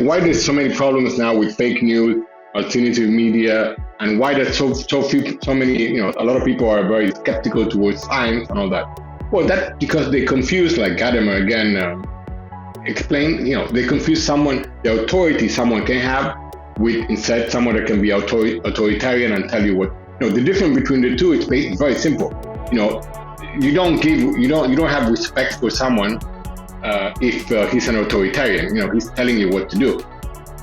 why there's so many problems now with fake news, alternative media, and why there's so many, a lot of people are very skeptical towards science and all that. Well, that's because they confuse, like Gadamer again explained, they confuse the authority someone can have with instead someone that can be authoritarian and tell you what. The difference between the two is very simple. You don't have respect for someone if he's an authoritarian. He's telling you what to do.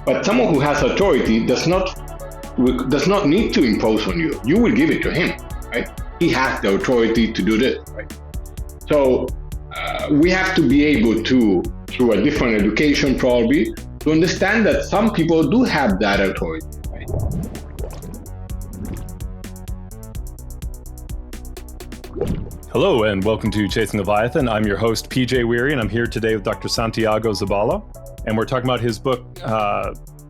But someone who has authority does not need to impose on you. You will give it to him, right? He has the authority to do this, right? So we have to be able to, through a different education probably, to understand that some people do have that authority, right? Hello and welcome to Chasing Leviathan. I'm your host, PJ Weary, and I'm here today with Dr. Santiago Zabala. And we're talking about his book,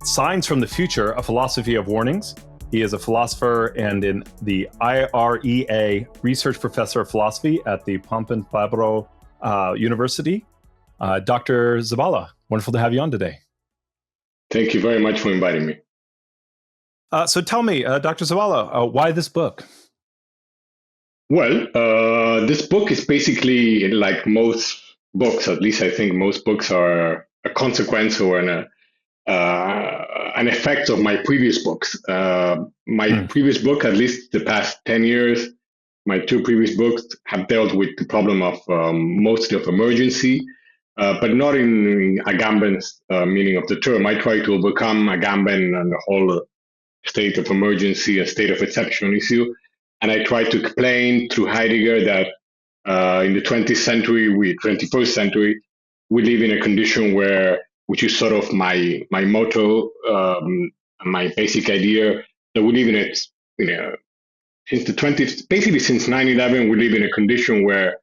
Signs from the Future, A Philosophy of Warnings. He is a philosopher and in the IREA Research Professor of Philosophy at the Pompeu Fabra University. Dr. Zabala, wonderful to have you on today. Thank you very much for inviting me. So tell me, Dr. Zabala, why this book? Well, this book is basically like most books, at least I think most books are a consequence or an effect of my previous books. Previous book, at least the past 10 years, my two previous books have dealt with the problem of mostly of emergency, but not in Agamben's meaning of the term. I try to overcome Agamben and the whole state of emergency, a state of exception issue. And I try to explain through Heidegger that in the 21st century, we live in a condition which is sort of my motto, my basic idea, that we live in it, since 9/11, we live in a condition where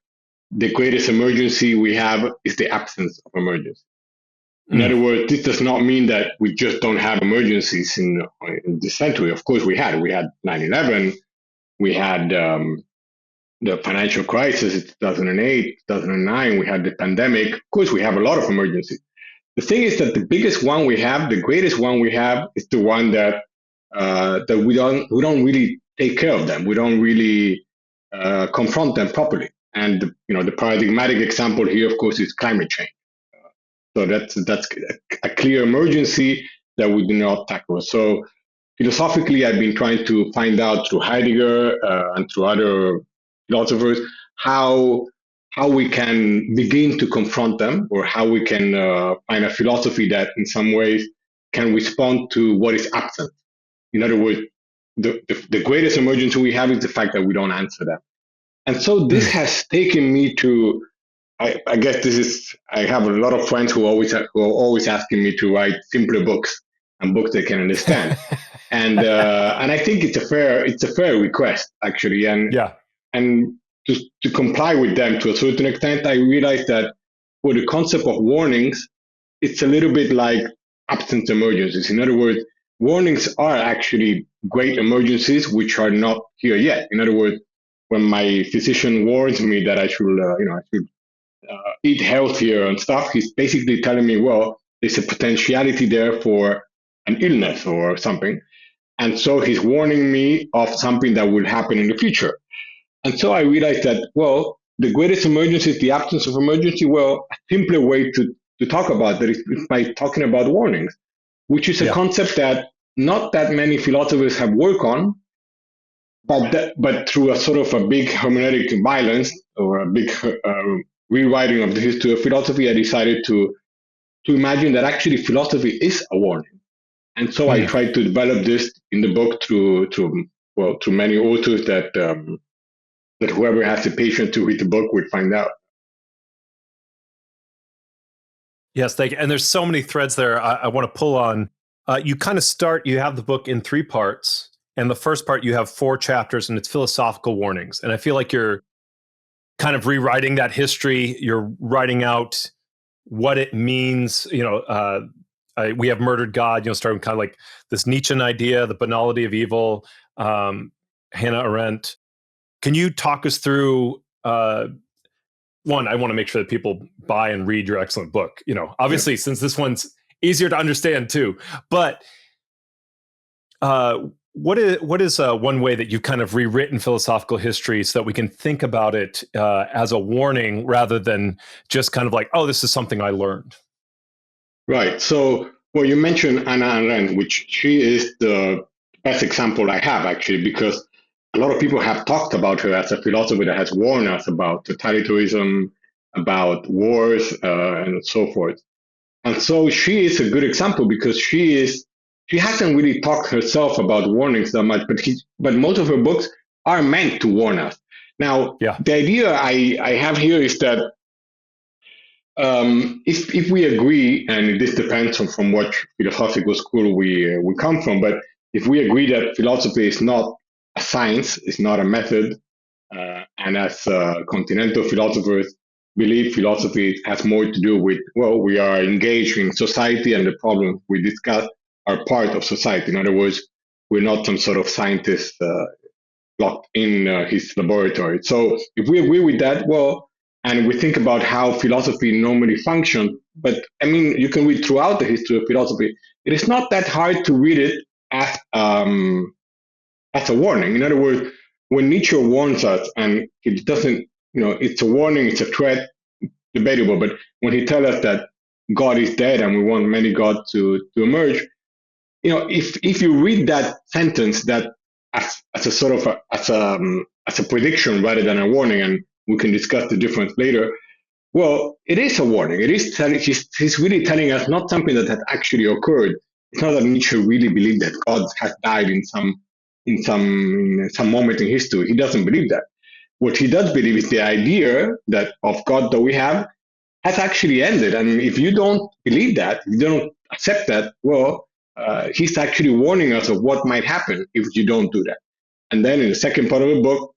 the greatest emergency we have is the absence of emergency. In other words, this does not mean that we just don't have emergencies in this century. Of course, we had 9/11. We had the financial crisis in 2008, 2009. We had the pandemic. Of course, we have a lot of emergencies. The thing is that the biggest one we have, the greatest one we have, is the one that we don't really take care of them. We don't really confront them properly. And the paradigmatic example here, of course, is climate change. So that's a clear emergency that we do not tackle. So philosophically, I've been trying to find out through Heidegger and through other philosophers how we can begin to confront them, or how we can find a philosophy that in some ways can respond to what is absent. In other words, the greatest emergency we have is the fact that we don't answer them. And so this has taken me to, I guess I have a lot of friends who are always asking me to write simpler books and books they can understand. And I think it's a fair request, actually. And to comply with them to a certain extent, I realized that for the concept of warnings, it's a little bit like absence emergencies. In other words, warnings are actually great emergencies which are not here yet. In other words, when my physician warns me that I should eat healthier and stuff, he's basically telling me, well, there's a potentiality there for an illness or something. And so he's warning me of something that will happen in the future. And so I realized that, well, the greatest emergency is the absence of emergency. Well, a simpler way to talk about that is by talking about warnings, which is a concept that not that many philosophers have worked on, but through a sort of a big hermeneutic violence or a big rewriting of the history of philosophy, I decided to imagine that actually philosophy is a warning. And so I tried to develop this in the book through many authors that whoever has the patience to read the book will find out. Yes, thank you. And there's so many threads there I want to pull on. You have the book in 3 parts. And the first part, you have 4 chapters, and it's philosophical warnings. And I feel like you're kind of rewriting that history. You're writing out what it means, we have murdered God, starting kind of like this Nietzschean idea, the banality of evil, Hannah Arendt. Can you talk us through, one, I want to make sure that people buy and read your excellent book. Obviously, since this one's easier to understand too. But what is one way that you've kind of rewritten philosophical history so that we can think about it as a warning rather than just kind of like, oh, this is something I learned? Right. So, well, you mentioned Anna Arendt, which she is the best example I have, actually, because a lot of people have talked about her as a philosopher that has warned us about totalitarianism, about wars, and so forth. And so she is a good example because she hasn't really talked herself about warnings that much, but most of her books are meant to warn us. Now, Yeah. the idea I have here is that if we agree, and this depends on from what philosophical school we come from, but if we agree that philosophy is not a science, it's not a method, and as continental philosophers believe philosophy has more to do with, well, we are engaged in society and the problems we discuss are part of society. In other words, we're not some sort of scientist locked in his laboratory. So if we agree with that, well, and we think about how philosophy normally functions, but I mean, you can read throughout the history of philosophy, it is not that hard to read it as a warning. In other words, when Nietzsche warns us, and it doesn't, it's a warning, it's a threat, debatable, but when he tells us that God is dead and we want many gods to emerge, if you read that sentence that as a sort of as a prediction rather than a warning, and we can discuss the difference later. Well, it is a warning. It is he's really telling us not something that has actually occurred. It's not that Nietzsche really believed that God has died in some moment in history. He doesn't believe that. What he does believe is the idea that of God that we have has actually ended. And if you don't believe that, if you don't accept that, well, he's actually warning us of what might happen if you don't do that. And then in the second part of the book,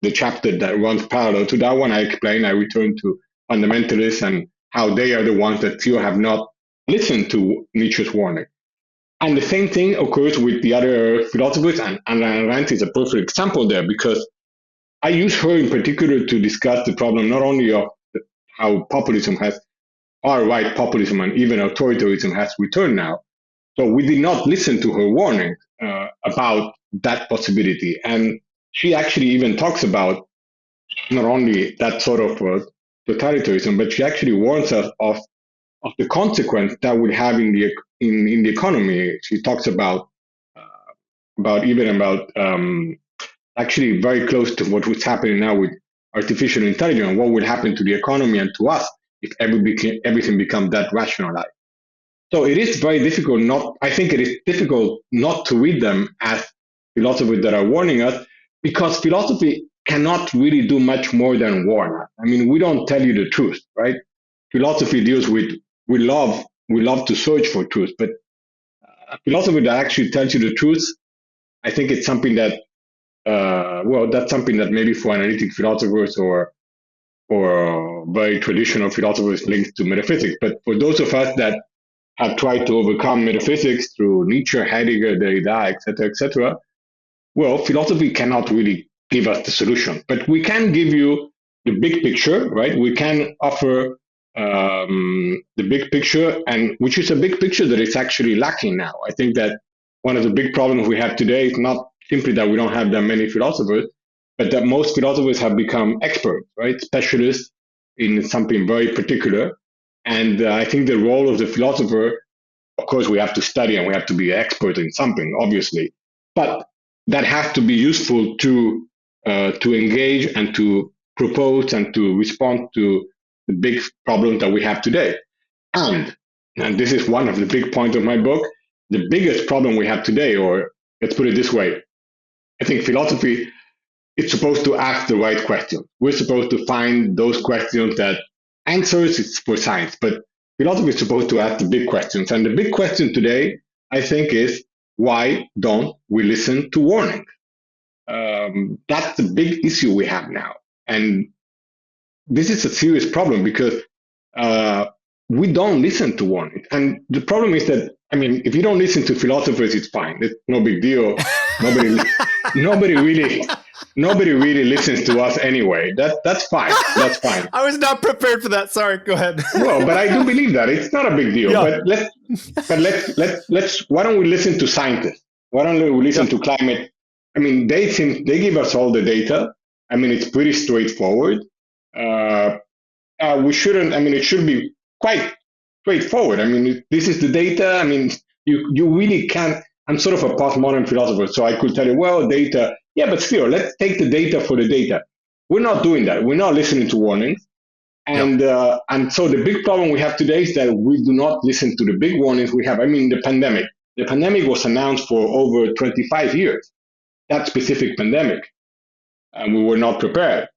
the chapter that runs parallel to that one, I return to fundamentalists and how they are the ones that still have not listened to Nietzsche's warning. And the same thing occurs with the other philosophers, and Anna Arendt is a perfect example there, because I use her in particular to discuss the problem not only of how populism has, far-right populism and even authoritarianism has returned now. So we did not listen to her warning about that possibility. And she actually even talks about not only that sort of totalitarianism, but she actually warns us of the consequence that would have in the economy. She talks about actually very close to what was happening now with artificial intelligence. What would happen to the economy and to us if everything becomes that rationalized? So it is very difficult I think it is difficult not to read them as philosophers that are warning us, because philosophy cannot really do much more than warn us. I mean, we don't tell you the truth, right? Philosophy deals with, we love to search for truth, but a philosophy that actually tells you the truth, I think it's something that, that's something that maybe for analytic philosophers or very traditional philosophers linked to metaphysics. But for those of us that have tried to overcome metaphysics through Nietzsche, Heidegger, Derrida, etc., well, philosophy cannot really give us the solution, but we can give you the big picture, right? We can offer the big picture, and which is a big picture that is actually lacking now. I think that one of the big problems we have today is not simply that we don't have that many philosophers, but that most philosophers have become experts, right? Specialists in something very particular. And I think the role of the philosopher, of course, we have to study and we have to be expert in something, obviously, but that has to be useful to engage and to propose and to respond to the big problems that we have today. And this is one of the big points of my book, the biggest problem we have today, or let's put it this way, I think philosophy is supposed to ask the right question. We're supposed to find those questions that answers it's for science, but philosophy is supposed to ask the big questions. And the big question today, I think, is why don't we listen to warnings? That's the big issue we have now. And this is a serious problem because we don't listen to warnings. And the problem is that, I mean, if you don't listen to philosophers, it's fine. It's no big deal. Nobody really nobody really listens to us anyway. That's fine. That's fine. I was not prepared for that. Sorry, go ahead. Well, but I do believe that it's not a big deal. Yeah. But let's why don't we listen to scientists? Why don't we listen to climate? I mean, they give us all the data. I mean, it's pretty straightforward. We shouldn't. I mean, it should be quite straightforward. I mean, this is the data. I mean, you really can't. I'm sort of a postmodern philosopher, so I could tell you, well, data. Yeah, but still, let's take the data for the data. We're not doing that. We're not listening to warnings. And so the big problem we have today is that we do not listen to the big warnings we have. I mean, the pandemic. The pandemic was announced for over 25 years, that specific pandemic, and we were not prepared.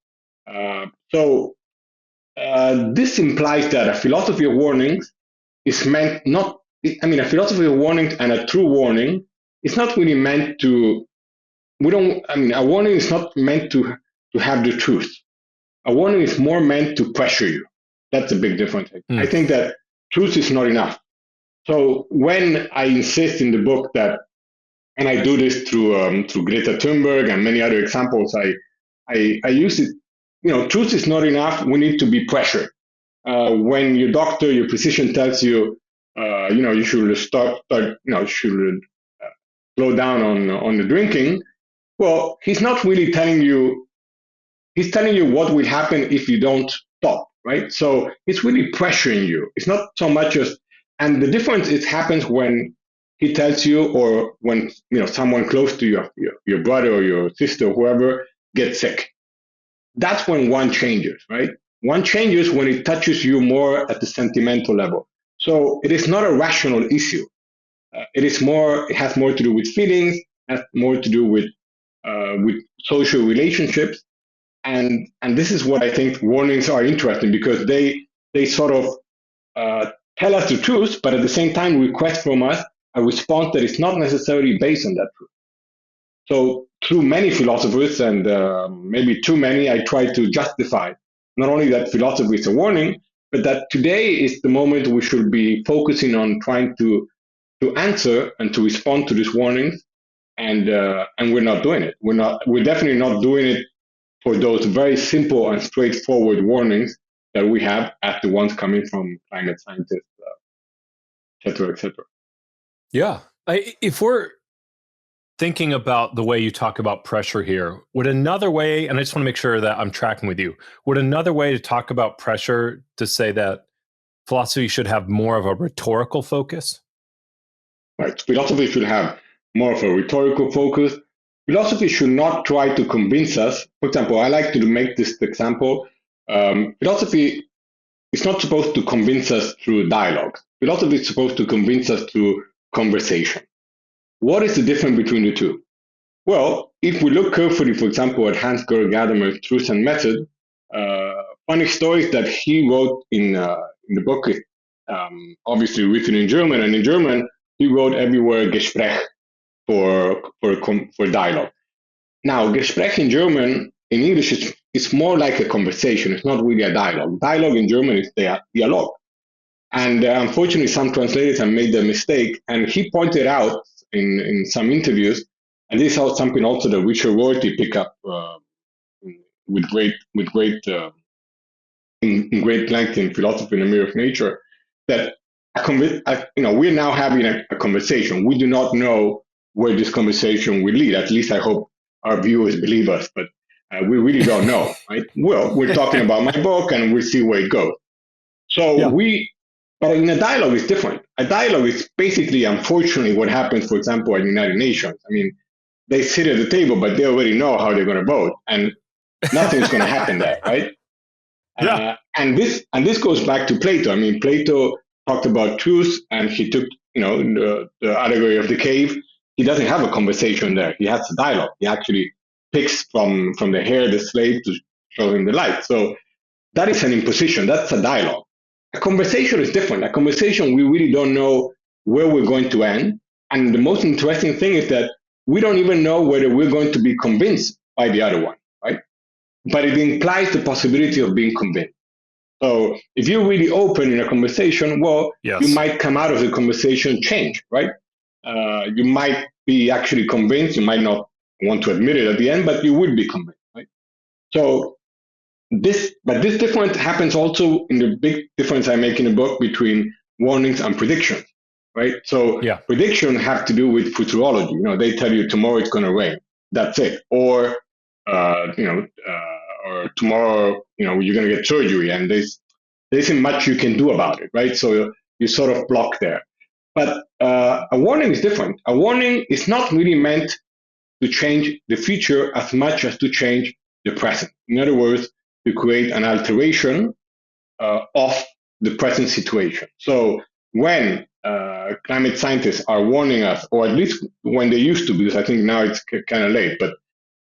So this implies that a philosophy of warnings is meant not, I mean, a philosophy of warnings and a true warning is not really meant to, a warning is not meant to have the truth. A warning is more meant to pressure you. That's a big difference. I think that truth is not enough. So when I insist in the book that, and I do this through Greta Thunberg and many other examples, I use it. You know, truth is not enough. We need to be pressured. When your doctor, your physician tells you, you should slow down on the drinking. Well, he's not really telling you. He's telling you what will happen if you don't stop, right? So it's really pressuring you. It's not so much as, and the difference happens when he tells you, or when someone close to you, your brother or your sister or whoever gets sick. That's when one changes, right? One changes when it touches you more at the sentimental level. So it is not a rational issue. It has more to do with feelings, has more to do with social relationships. And this is what I think warnings are interesting, because they sort of tell us the truth, but at the same time request from us a response that is not necessarily based on that truth. So through many philosophers, and maybe too many, I try to justify not only that philosophy is a warning, but that today is the moment we should be focusing on trying to answer and to respond to these warnings, and we're not doing it. We're definitely not doing it for those very simple and straightforward warnings that we have, as the ones coming from climate scientists, et cetera, et cetera. Yeah. If we're thinking about the way you talk about pressure here, would another way, and I just want to make sure that I'm tracking with you, would another way to talk about pressure to say that philosophy should have more of a rhetorical focus? Right. Philosophy should have more of a rhetorical focus. Philosophy should not try to convince us. For example, I like to make this example. Philosophy is not supposed to convince us through dialogue. Philosophy is supposed to convince us through conversation. What is the difference between the two? Well, if we look carefully, for example, at Hans-Georg Gadamer's Truth and Method, funny stories that he wrote in the book is obviously written in German, and in German he wrote everywhere Gespräch for dialogue. Now, Gespräch in German, in English, it's more like a conversation. It's not really a dialogue. Dialogue in German is dialogue. And unfortunately, some translators have made the mistake. And he pointed out in some interviews, and this is something also that Richard Rorty picked up with great length in Philosophy in the Mirror of Nature, that we're now having a conversation. We do not know where this conversation will lead. At least I hope our viewers believe us, but we really don't know, right? Well, we're talking about my book, and we'll see where it goes. So but in a dialogue, it's different. A dialogue is basically, unfortunately, what happens, for example, at the United Nations. I mean, they sit at the table, but they already know how they're going to vote, and nothing's going to happen there, right? Yeah. And this goes back to Plato. I mean, Plato talked about truth, and he took, the allegory of the cave. He doesn't have a conversation there. He has a dialogue. He actually picks from the hair of the slave to show him the light. So that is an imposition. That's a dialogue. A conversation is different. A conversation, we really don't know where we're going to end. And the most interesting thing is that we don't even know whether we're going to be convinced by the other one, right? But it implies the possibility of being convinced. So if you're really open in a conversation, well, you might come out of the conversation changed, right? You might be actually convinced. You might not want to admit it at the end, but you will be convinced, right? So this difference happens also in the big difference I make in the book between warnings and predictions, right? So Yeah. prediction have to do with futurology. They tell you tomorrow it's going to rain. That's it. Or or tomorrow, you're going to get surgery, and there isn't much you can do about it, right? So you sort of block there. But a warning is different. A warning is not really meant to change the future as much as to change the present. In other words, to create an alteration of the present situation. So when climate scientists are warning us, or at least when they used to, because I think now it's kind of late, but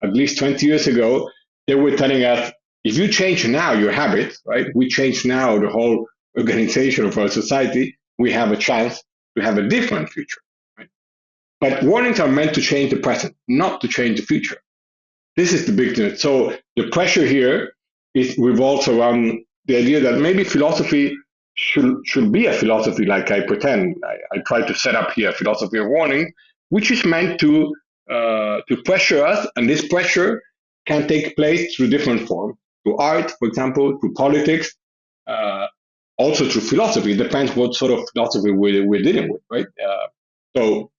at least 20 years ago, they were telling us, if you change now your habits, right, we change now the whole organization of our society, we have a chance to have a different future. Right? But warnings are meant to change the present, not to change the future. This is the big thing. So the pressure here revolves around the idea that maybe philosophy should be a philosophy like I pretend. I try to set up here a philosophy of warning, which is meant to pressure us, and this pressure can take place through different forms, through art, for example, through politics, also through philosophy. It depends what sort of philosophy we're dealing with, right? So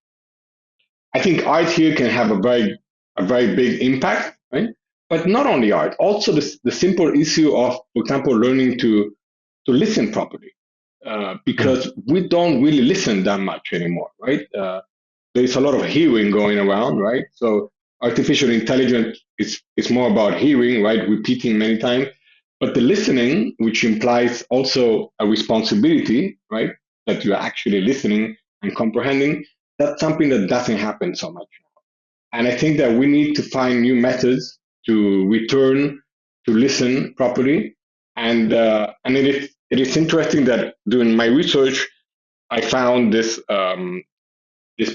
I think art here can have a very big impact, right? But not only art, also the simple issue of, for example, learning to listen properly, because we don't really listen that much anymore, right? There's a lot of hearing going around, right? So artificial intelligence is more about hearing, right? Repeating many times. But the listening, which implies also a responsibility, right? That you're actually listening and comprehending, that's something that doesn't happen so much. And I think that we need to find new methods to return to listen properly. And it is interesting that during my research, I found this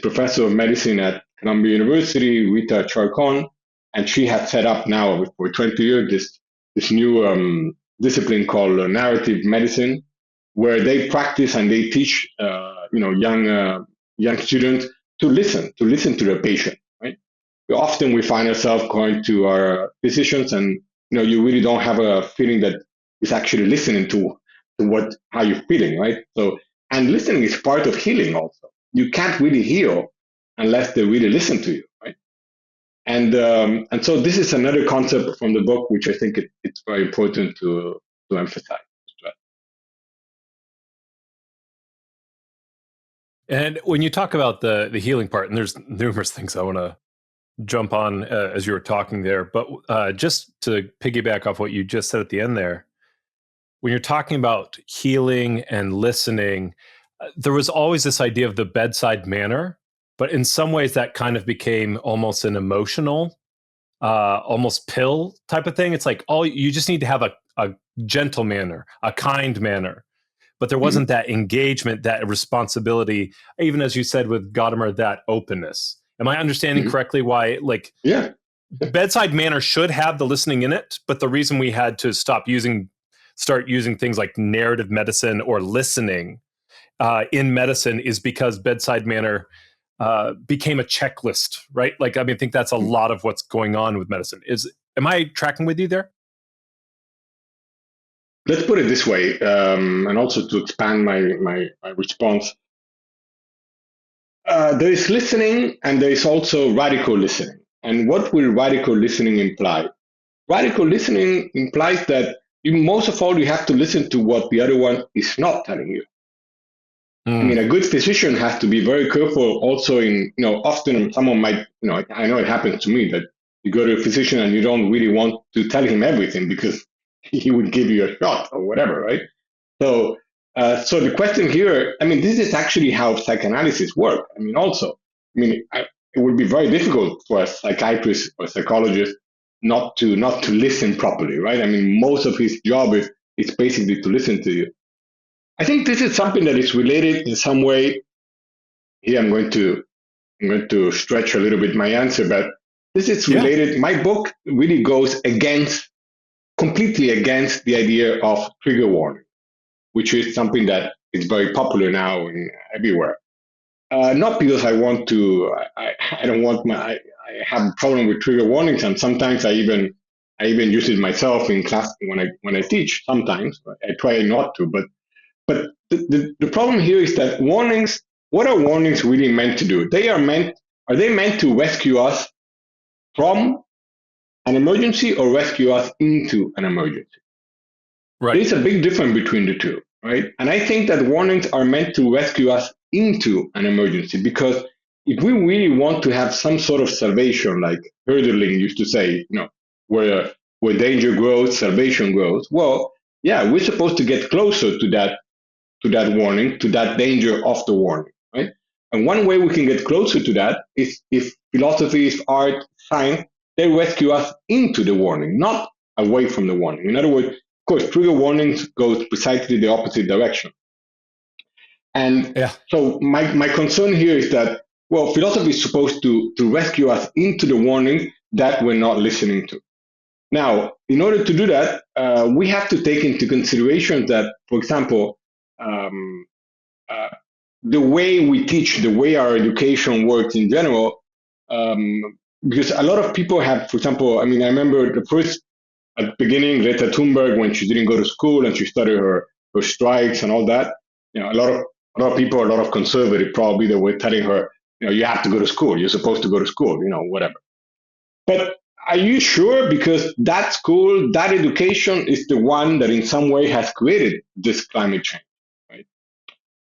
professor of medicine at Columbia University, Rita Charcon, and she had set up now for 20 years this new discipline called narrative medicine, where they practice and they teach young students to listen to their patient. Right? Often we find ourselves going to our physicians, and you really don't have a feeling that is actually listening to how you're feeling, right? So, and listening is part of healing also. You can't really heal unless they really listen to you, right? And so this is another concept from the book, which I think it's very important to emphasize. And when you talk about the healing part, and there's numerous things I want to jump on as you were talking there, but just to piggyback off what you just said at the end there, when you're talking about healing and listening, there was always this idea of the bedside manner, but in some ways that kind of became almost an emotional, almost pill type of thing. It's like, you just need to have a gentle manner, a kind manner. But there wasn't that engagement, that responsibility, even as you said with Gadamer, that openness. Am I understanding correctly why, bedside manner should have the listening in it, but the reason we had to start using things like narrative medicine or listening in medicine is because bedside manner became a checklist, right? I think that's a lot of what's going on with medicine. Am I tracking with you there? Let's put it this way, and also to expand my response. There is listening, and there is also radical listening. And what will radical listening imply? Radical listening implies that most of all, you have to listen to what the other one is not telling you. I mean, a good physician has to be very careful also often someone might, I know it happens to me that you go to a physician and you don't really want to tell him everything because he would give you a shot or whatever, right? So the question here, this is actually how psychoanalysis works. It would be very difficult for a psychiatrist or psychologist not to listen properly, right? Most of his job is basically to listen to you. I think this is something that is related in some way. Here I'm going to stretch a little bit my answer, but this is related. Yeah. My book really goes completely against the idea of trigger warning, which is something that is very popular now everywhere. Not because I want to. I don't want my. I have a problem with trigger warnings, and sometimes I even use it myself in class when I teach. Sometimes I try not to, but the problem here is that warnings. What are warnings really meant to do? Are they meant to rescue us from an emergency or rescue us into an emergency? Right. There's a big difference between the two, right? And I think that warnings are meant to rescue us into an emergency because if we really want to have some sort of salvation, like Hölderlin used to say, where danger grows, salvation grows. Well, yeah, we're supposed to get closer to that warning, to that danger of the warning, right? And one way we can get closer to that is if philosophy, if art, science, they rescue us into the warning, not away from the warning. In other words, of course, trigger warnings goes precisely the opposite direction. And Yeah. so my concern here is that, well, philosophy is supposed to rescue us into the warning that we're not listening to. Now, in order to do that, we have to take into consideration that, for example, um, uh, the way we teach, the way our education works in general, because a lot of people have, for example, I mean, I remember the first at the beginning, Greta Thunberg, when she didn't go to school and she started her strikes and all that, a lot of people, a lot of conservative probably, they were telling her, you have to go to school, you're supposed to go to school, whatever. But are you sure? Because that school, that education is the one that in some way has created this climate change, right?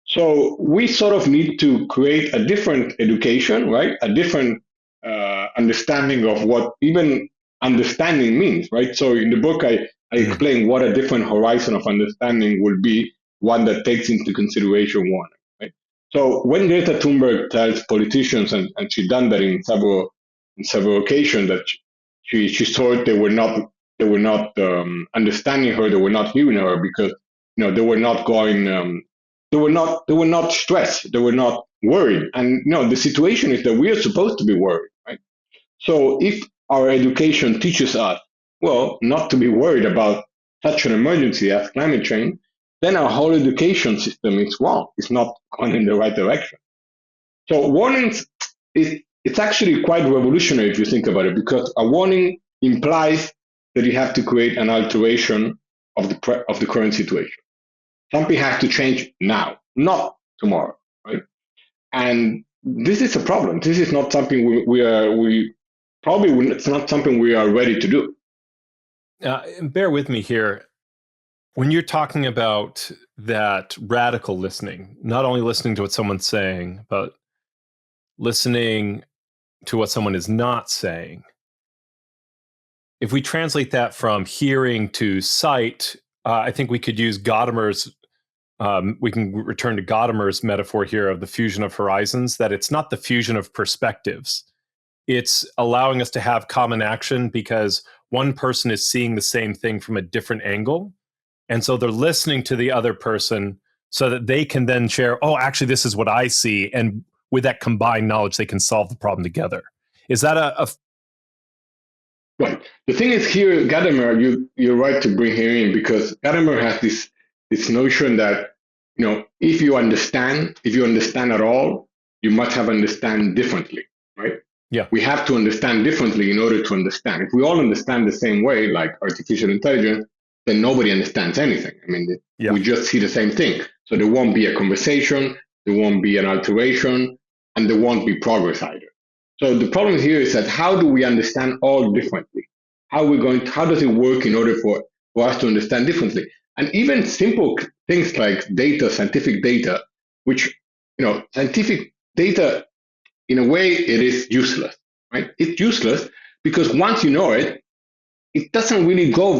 So we sort of need to create a different education, right? A different understanding of what even understanding means, right? So in the book, I explain what a different horizon of understanding will be, one that takes into consideration warning, right? So when Greta Thunberg tells politicians, and she done that in several occasions, that she thought they were not understanding her, they were not hearing her because they were not going. They were not stressed, they were not worried, and the situation is that we are supposed to be worried, right? So if our education teaches us, well, not to be worried about such an emergency as climate change, then our whole education system is wrong. It's not going in the right direction. So warnings, it's actually quite revolutionary if you think about it, because a warning implies that you have to create an alteration of the current situation. Something has to change now, not tomorrow, right? And this is a problem. This is not something it's not something we are ready to do. Bear with me here. When you're talking about that radical listening, not only listening to what someone's saying, but listening to what someone is not saying, if we translate that from hearing to sight, I think we could use Gadamer's. We can return to Gadamer's metaphor here of the fusion of horizons, that it's not the fusion of perspectives. It's allowing us to have common action because one person is seeing the same thing from a different angle. And so they're listening to the other person so that they can then share, oh, actually, this is what I see. And with that combined knowledge, they can solve the problem together. Is that a Right. The thing is here, Gadamer, you're right to bring him in, because Gadamer has this notion that, if you understand at all, you must have understand differently, right? Yeah. We have to understand differently in order to understand. If we all understand the same way, like artificial intelligence, then nobody understands anything. I mean, we just see the same thing. So there won't be a conversation, there won't be an alteration, and there won't be progress either. So the problem here is that how do we understand all differently? How does it work in order for us to understand differently? And even simple things like data, scientific data, which, scientific data, in a way, it is useless, right? It's useless because once you know it, it doesn't really go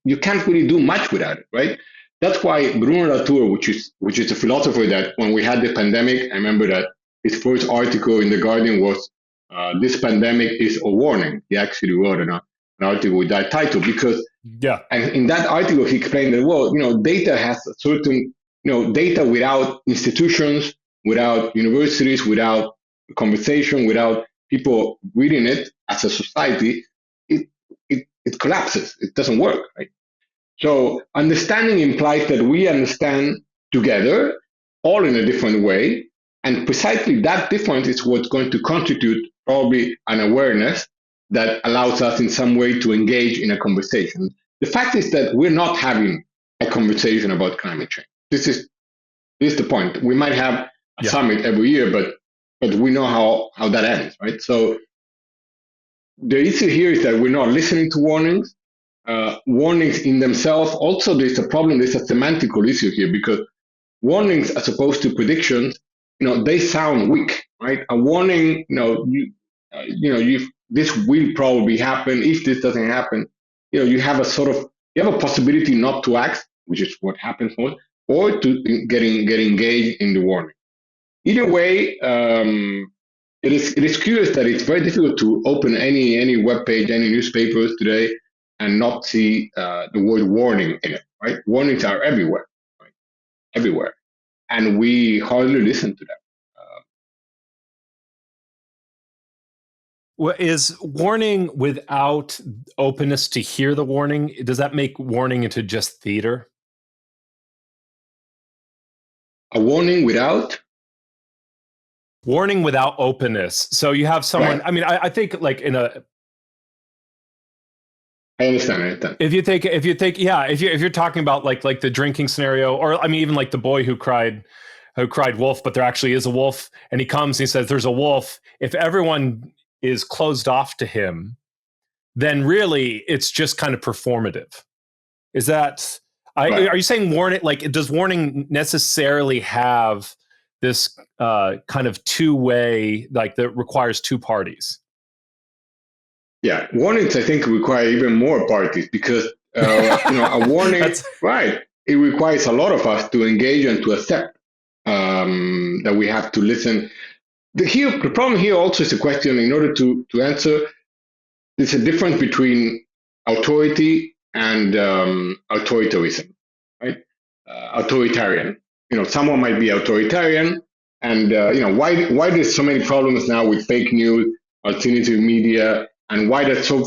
you can't really do much without it, right? That's why Bruno Latour, which is a philosopher that when we had the pandemic, I remember that his first article in The Guardian was, this pandemic is a warning. He actually wrote an article with that title because, and in that article, he explained that, well, data has a certain, data without institutions, without universities, without conversation, without people reading it as a society, it collapses. It doesn't work, right? So understanding implies that we understand together, all in a different way. And precisely that difference is what's going to constitute probably an awareness that allows us in some way to engage in a conversation. The fact is that we're not having a conversation about climate change. This is the point. We might have a summit every year, but we know how that ends, right? So the issue here is that we're not listening to warnings. Warnings in themselves, also there's a problem, there's a semantical issue here, because warnings as opposed to predictions, they sound weak, right? A warning, this will probably happen. If this doesn't happen, you have a possibility not to act, which is what happens most, or to get engaged in the warning. Either way, it is curious that it's very difficult to open any web page, any newspapers today, and not see the word warning in it, right? Warnings are everywhere, right? Everywhere. And we hardly listen to them. Well, is warning without openness to hear the warning, does that make warning into just theater? A warning without? Warning without openness. So you have someone, right. I mean, I think like I understand. If you think, yeah, if you're talking about like the drinking scenario, or I mean, even like the boy who cried wolf, but there actually is a wolf, and he comes and he says, "There's a wolf." If everyone is closed off to him, then really it's just kind of performative. Is that? Right. Are you saying warning? Like, does warning necessarily have this kind of two-way, like that requires two parties? Yeah, warnings, I think, require even more parties, because a warning, right? It requires a lot of us to engage and to accept that we have to listen. The problem here also is a question. In order to answer, there's a difference between authority and authoritarianism, right? Authoritarian. Someone might be authoritarian, and why there's so many problems now with fake news, alternative media. And why there's so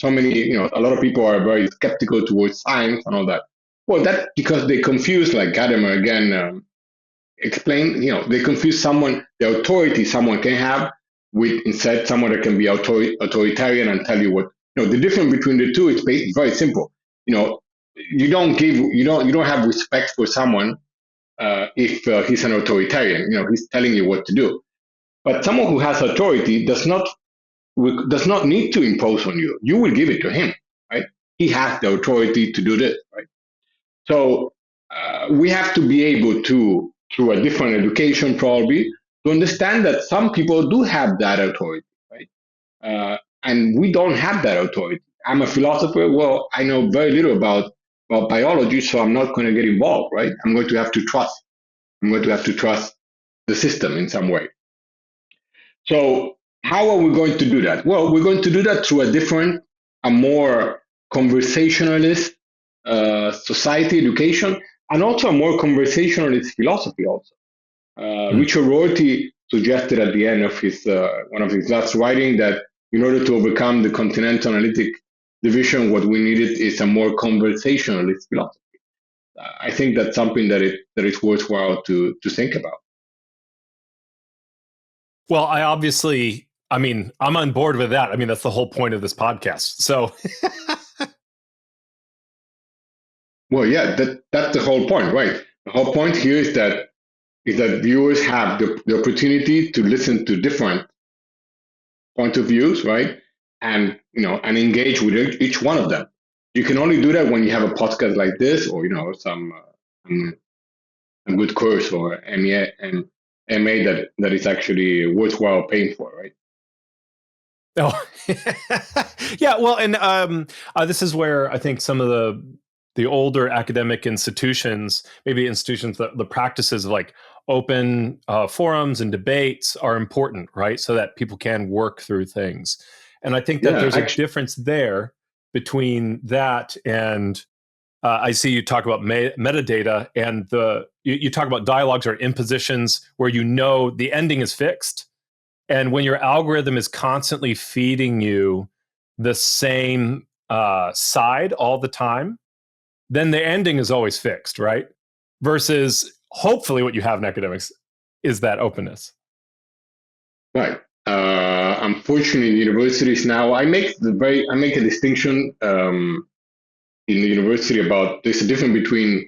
many, a lot of people are very skeptical towards science and all that. Well, that's because they confuse, like Gadamer again explained, they confuse the authority someone can have with instead someone that can be authoritarian and tell you what. The difference between the two is very simple. You don't have respect for someone if he's an authoritarian. He's telling you what to do. But someone who has authority does not need to impose on you. You will give it to him, right? He has the authority to do this, right? So we have to be able to, through a different education probably, to understand that some people do have that authority, right? And we don't have that authority. I'm a philosopher. Well, I know very little about biology, so I'm not going to get involved, right? I'm going to have to trust. I'm going to have to trust the system in some way. So how are we going to do that? Well, we're going to do that through a more conversationalist society education, and also a more conversationalist philosophy also. Richard Rorty suggested at the end of one of his last writing that in order to overcome the continental analytic division, what we needed is a more conversationalist philosophy. I think that's something that is worthwhile to think about. Well, I'm on board with that. I mean, that's the whole point of this podcast. So, well, yeah, that's the whole point, right? The whole point here is that viewers have the opportunity to listen to different point of views, right? And and engage with each one of them. You can only do that when you have a podcast like this, or some good course or MA that is actually worthwhile paying for, right? Oh, yeah. Well, and this is where I think some of the older academic institutions, maybe institutions that the practices of like open forums and debates are important, right? So that people can work through things. And I think that there's a difference there between that and I see you talk about metadata, and you talk about dialogues or impositions where the ending is fixed. And when your algorithm is constantly feeding you the same side all the time, then the ending is always fixed, right? Versus hopefully what you have in academics is that openness. Right. Unfortunately, universities now, I make a distinction in the university about there's a difference between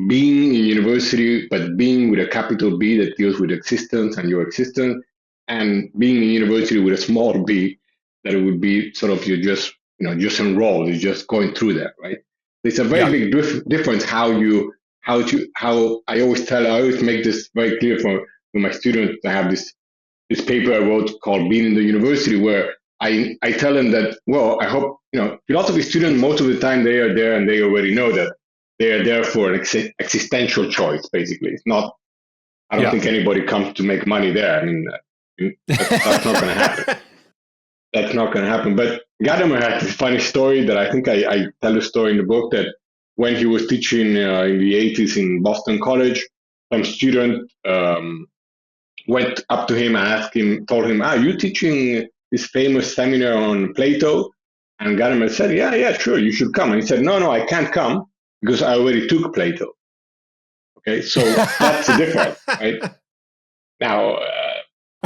being in university, but being with a capital B that deals with existence and your existence, and being in university with a small b that it would be sort of you're just just enrolled, you're just going through that, right? There's a very big difference how I always make this very clear for my students. I have this paper I wrote called Being in the University, where I tell them that, well, I hope, philosophy students, most of the time they are there and they already know that they are there for an existential choice, basically. It's not, I don't think anybody comes to make money there. I mean, that's not going to happen. That's not going to happen. But Gadamer had this funny story that I think I tell a story in the book, that when he was teaching in the 80s in Boston College, some student went up to him and told him, you teaching this famous seminar on Plato? And Gadamer said, yeah, sure, you should come. And he said, no, I can't come because I already took Plato. Okay, so that's the difference, right? Now,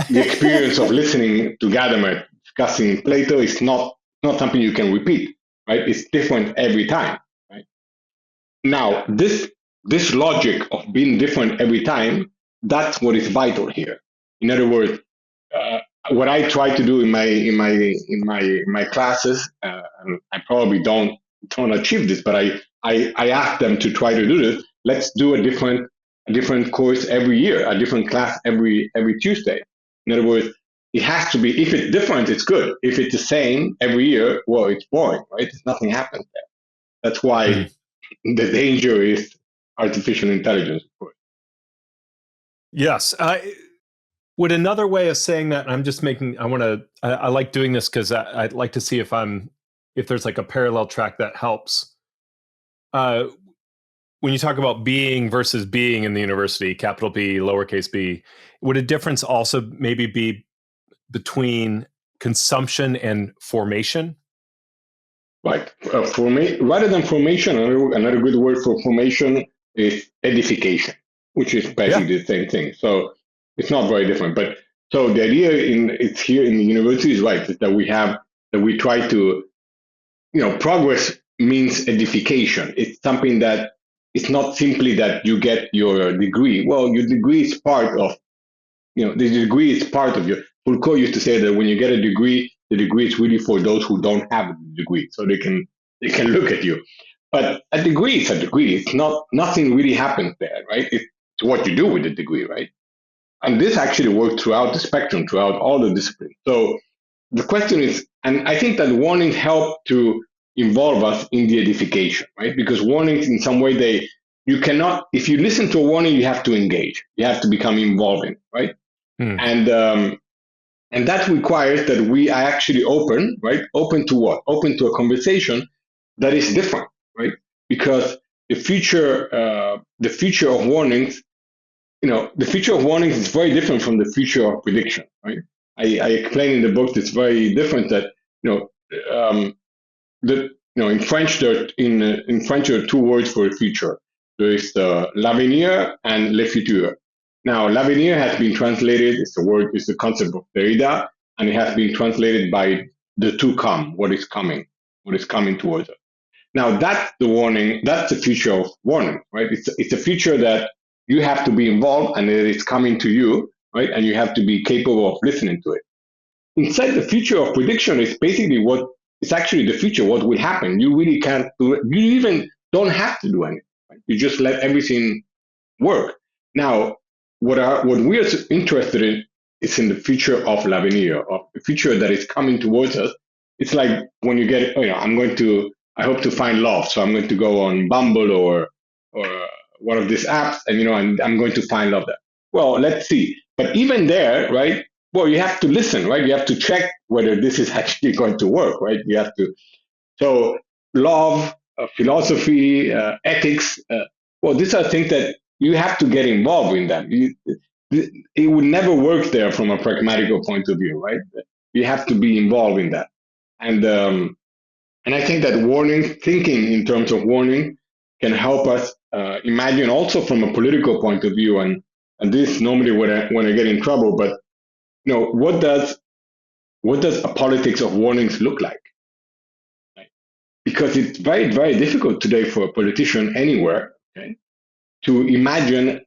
the experience of listening to Gadamer discussing Plato is not something you can repeat, right? It's different every time, right? Now, this logic of being different every time, that's what is vital here. In other words, what I try to do in my classes, and I probably don't achieve this, but I ask them to try to do this. Let's do a different course every year, a different class every Tuesday. In other words, it has to be, if it's different, it's good. If it's the same every year, well, it's boring, right? Nothing happens there. That's why the danger is artificial intelligence, of course. Yes. Would another way of saying that, I'm just making, I like doing this because I'd like to see if there's like a parallel track that helps. When you talk about being versus being in the university, capital B, lowercase b, would a difference also maybe be between consumption and formation? Right. Rather than formation, another good word for formation is edification, which is basically the same thing. So it's not very different. But so the idea it's here in the university is right, is that we try to, progress means edification. It's something that it's not simply that you get your degree. Well, your degree is part of, the degree is part of your. Foucault used to say that when you get a degree, the degree is really for those who don't have a degree, so they can look at you. But a degree is a degree. It's not, nothing really happens there, right? It's what you do with the degree, right? And this actually worked throughout the spectrum, throughout all the disciplines. So the question is, and I think that warnings help to involve us in the edification, right? Because warnings, in some way, you cannot, if you listen to a warning, you have to engage. You have to become involved in, right? And that requires that we are actually open, right? Open to what? Open to a conversation that is different, right? Because the future of warnings, the future of warnings is very different from the future of prediction, right? I explain in the book it's very different that, in French, there are two words for the future. There is l'avenir and le futur. Now, l'avenir has been translated, it's the concept of Derrida, and it has been translated by the to come, what is coming towards us. Now, that's the warning, that's the future of warning, right? It's a future that you have to be involved and it is coming to you, right? And you have to be capable of listening to it. Inside, the future of prediction is basically it's actually the future, what will happen. You really can't do it. You even don't have to do anything, right? You just let everything work. Now, what we are interested in is in the future of l'avenir, of the future that is coming towards us. It's like when you get, I hope to find love, so I'm going to go on Bumble or one of these apps, and I'm going to find love there. Well, let's see. But even there, right? Well, you have to listen, right? You have to check whether this is actually going to work, right? You have to. So love, philosophy, ethics. Well, these are things that you have to get involved in them. It would never work there from a pragmatical point of view, right? You have to be involved in that. And I think that thinking in terms of warning can help us imagine also from a political point of view, and this normally when I get in trouble, but what does a politics of warnings look like? Because it's very, very difficult today for a politician anywhere, okay, to imagine,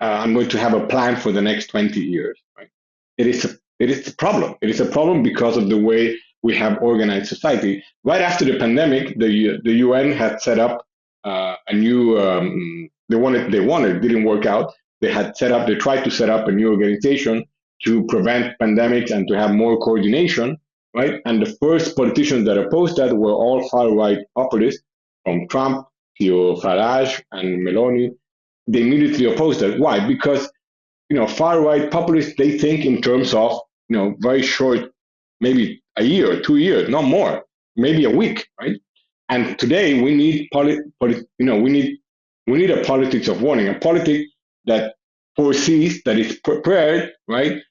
I'm going to have a plan for the next 20 years. Right? It is a problem. It is a problem because of the way we have organized society. Right after the pandemic, the UN had set up a new. It didn't work out. They tried to set up a new organization to prevent pandemics and to have more coordination, right? And the first politicians that opposed that were all far right populists, from Trump to Farage and Meloni. They immediately opposed that. Why? Because far right populists, they think in terms of very short, maybe a year, 2 years, not more, maybe a week, right? And today we need we need a politics of warning, a politic that foresees, that is prepared, right,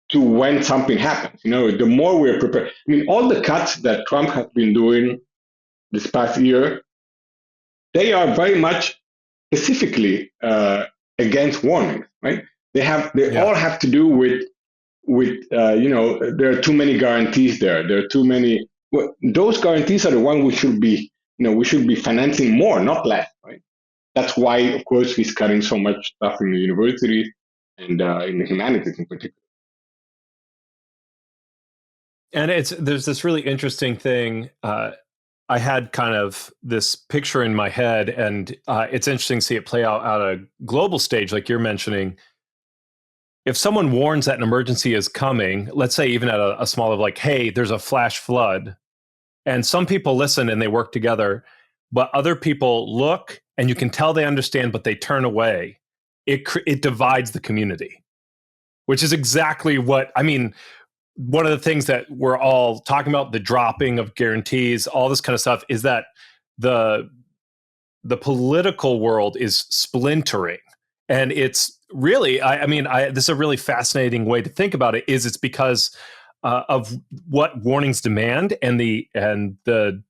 to when something happens. The more we're prepared. I mean, all the cuts that Trump has been doing this past year, they are very much specifically against warnings, right? They all have to do with there are too many guarantees there. There are too many. Well, those guarantees are the one we should be financing more, not less, right? That's why, of course, he's cutting so much stuff in the university and in the humanities in particular. And there's this really interesting thing. I had kind of this picture in my head, and it's interesting to see it play out at a global stage, like you're mentioning. If someone warns that an emergency is coming, let's say even at a small of like, hey, there's a flash flood, and some people listen and they work together, but other people look and you can tell they understand, but they turn away. It divides the community, which is exactly what, I mean, one of the things that we're all talking about, the dropping of guarantees, all this kind of stuff, is that the political world is splintering. And it's really, this is a really fascinating way to think about it. It's because of what warnings demand and the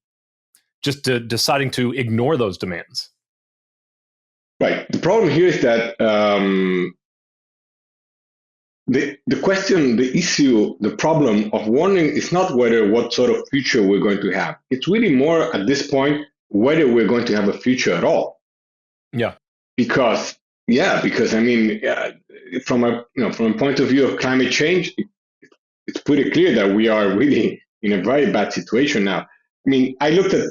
deciding to ignore those demands. Right. The problem here is that the question, the issue, the problem of warning is not what sort of future we're going to have. It's really more at this point whether we're going to have a future at all. Yeah. Because I mean, from a point of view of climate change, it's pretty clear that we are really in a very bad situation now. I mean, I looked at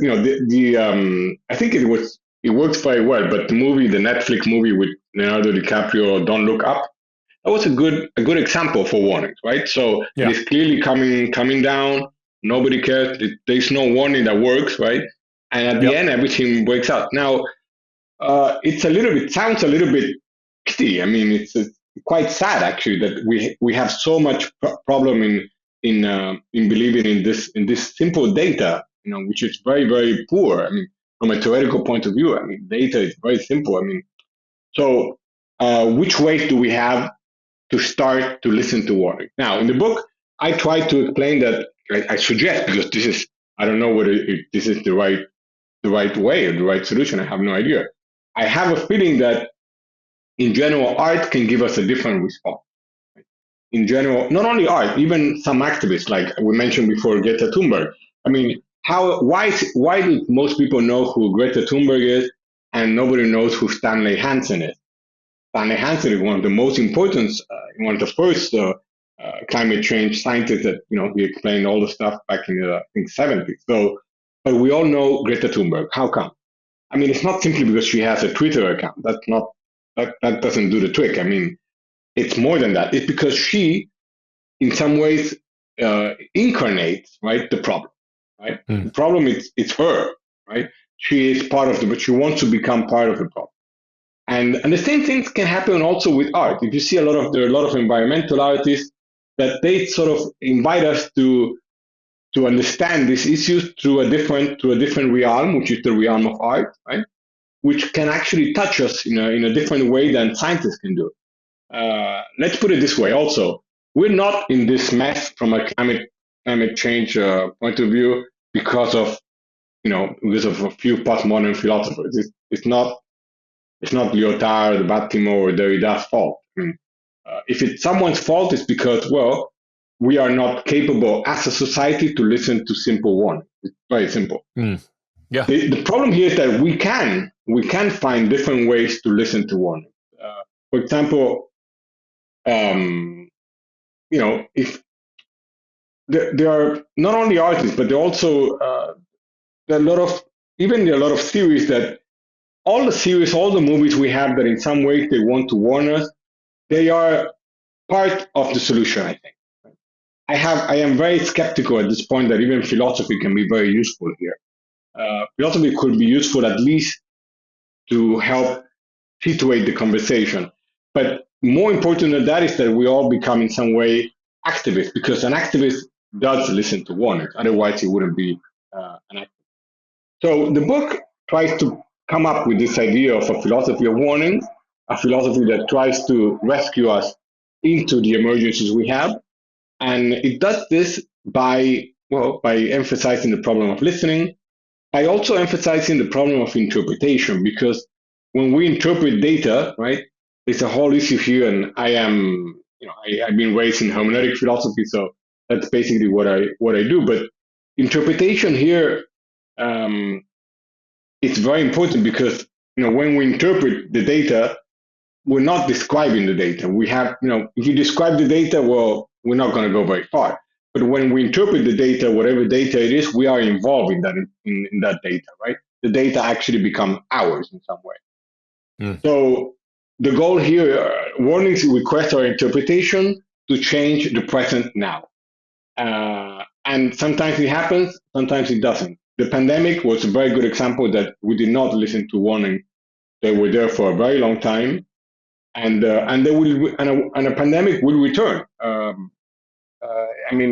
I think it works very well, but the Netflix movie with Leonardo DiCaprio, Don't Look Up, that was a good example for warnings, right? So It is clearly coming down. Nobody cares. There's no warning that works, right? And at the end, everything breaks out. Now, sounds a little bit pity. I mean, it's quite sad actually that we have so much problem in believing in this simple data, which is very, very poor. I mean, from a theoretical point of view, I mean, data is very simple. I mean, so which ways do we have to start to listen to warning? Now, in the book, I try to explain that. I suggest, because I don't know whether this is the right way or the right solution. I have no idea. I have a feeling that in general, art can give us a different response. In general, not only art, even some activists, like we mentioned before, Greta Thunberg. I mean, why do most people know who Greta Thunberg is and nobody knows who Stanley Hansen is? Stanley Hansen is one of the most important, one of the first climate change scientists that, he explained all the stuff back in the, I think, 70s. So, but we all know Greta Thunberg. How come? I mean, it's not simply because she has a Twitter account. That doesn't do the trick. I mean, it's more than that. It's because she, in some ways, incarnates, right, the problem, right? The problem it's her, right? She is part of but she wants to become part of the problem. And the same things can happen also with art. If you see there are a lot of environmental artists that they sort of invite us to understand these issues through a different realm, which is the realm of art, right? Which can actually touch us in a different way than scientists can do. Let's put it this way also. We're not in this mess from a climate change point of view because of a few postmodern philosophers. It's not It's not Lyotard, Battimo, or Derrida's fault. I mean, if it's someone's fault, it's because, well, we are not capable as a society to listen to simple warning. It's very simple. Yeah. The problem here is that we can find different ways to listen to warning. For example, if there are not only artists, but there are also there are a lot of series that all the movies we have that in some ways they want to warn us, they are part of the solution, I think. I am very skeptical at this point that even philosophy can be very useful here. Philosophy could be useful at least to help situate the conversation. But more important than that is that we all become in some way activists, because an activist does listen to warnings. Otherwise, he wouldn't be an activist. So the book tries to come up with this idea of a philosophy of warnings, a philosophy that tries to rescue us into the emergencies we have. And it does this by emphasizing the problem of listening, by also emphasizing the problem of interpretation, because when we interpret data, right, there's a whole issue here, and I've been raised in hermeneutic philosophy, so that's basically what I do. But interpretation here, it's very important because when we interpret the data, we're not describing the data. We have, if you describe the data, well, we're not going to go very far. But when we interpret the data, whatever data it is, we are involved in that in that data, right? The data actually become ours in some way. So the goal here, warnings request our interpretation to change the present now. And sometimes it happens, sometimes it doesn't. The pandemic was a very good example that we did not listen to warning. They were there for a very long time, and a pandemic will return.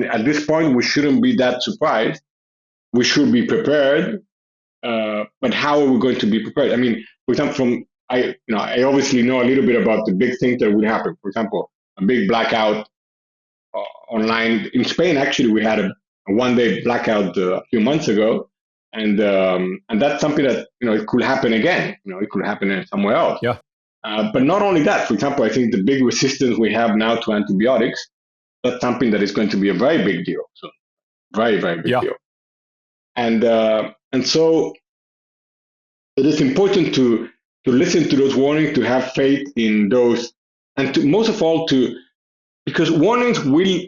At this point, we shouldn't be that surprised. We should be prepared. But how are we going to be prepared? For example, I obviously know a little bit about the big things that would happen. For example, a big blackout online in Spain. Actually, we had a one-day blackout a few months ago, and that's something that it could happen again. It could happen somewhere else. Yeah. But not only that. For example, I think the big resistance we have now to antibiotics, that's something that is going to be a very big deal. So, very, very big deal. And so it is important to listen to those warnings, to have faith in those, and to most of all because warnings will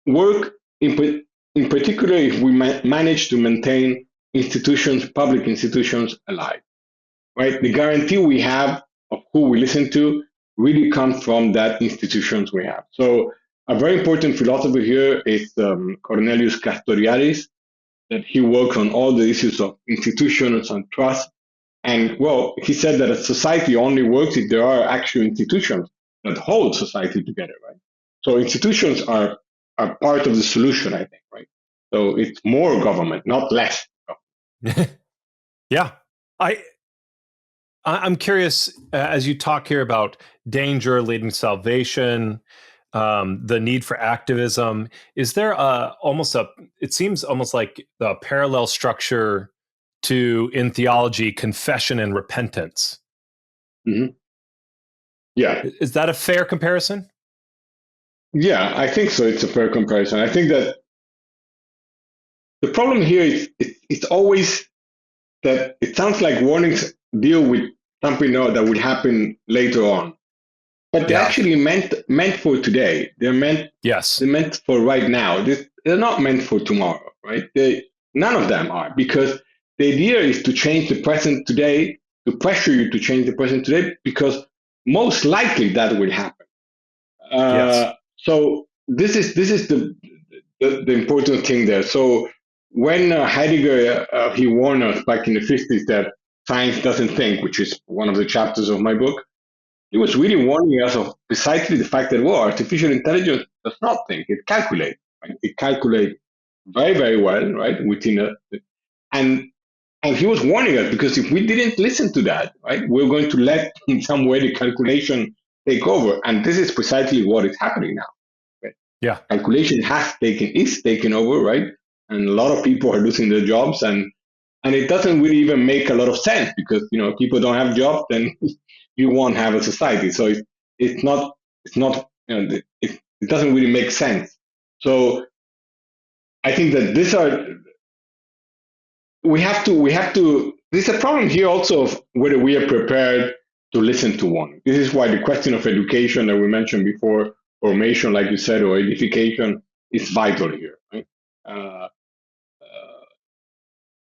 work in particular if we manage to maintain public institutions alive, right? The guarantee we have of who we listen to really comes from that institutions we have. So a very important philosopher here is Cornelius Castoriadis, that he works on all the issues of institutions and trust. And well, he said that a society only works if there are actual institutions that hold society together, right? So institutions are part of the solution, I think, right? So it's more government, not less government. Yeah. I'm curious, as you talk here about danger leading to salvation, the need for activism, is there it seems almost like a parallel structure to, in theology, confession and repentance? Mm-hmm. Yeah. Is that a fair comparison? Yeah, I think so. It's a fair comparison. I think that the problem here is it's always that it sounds like warnings deal with something that will happen later on, but they're actually meant for today. They're meant for right now. They're not meant for tomorrow, right? None of them are, because the idea is to change the present today, to pressure you to change the present today, because most likely that will happen. So this is the important thing there. So when Heidegger he warned us back in the 50s that science doesn't think, which is one of the chapters of my book, he was really warning us of precisely the fact that artificial intelligence does not think; it calculates. Right? It calculates very, very well, right? And he was warning us, because if we didn't listen to that, right, we're going to let in some way the calculation take over, and this is precisely what is happening now. Right? Yeah, calculation is taking over, right, and a lot of people are losing their jobs, and And it doesn't really even make a lot of sense because, people don't have jobs, then you won't have a society. So it's not, it doesn't really make sense. So I think that there's a problem here also of whether we are prepared to listen to one. This is why the question of education that we mentioned before, formation, like you said, or edification, is vital here. Right? Uh,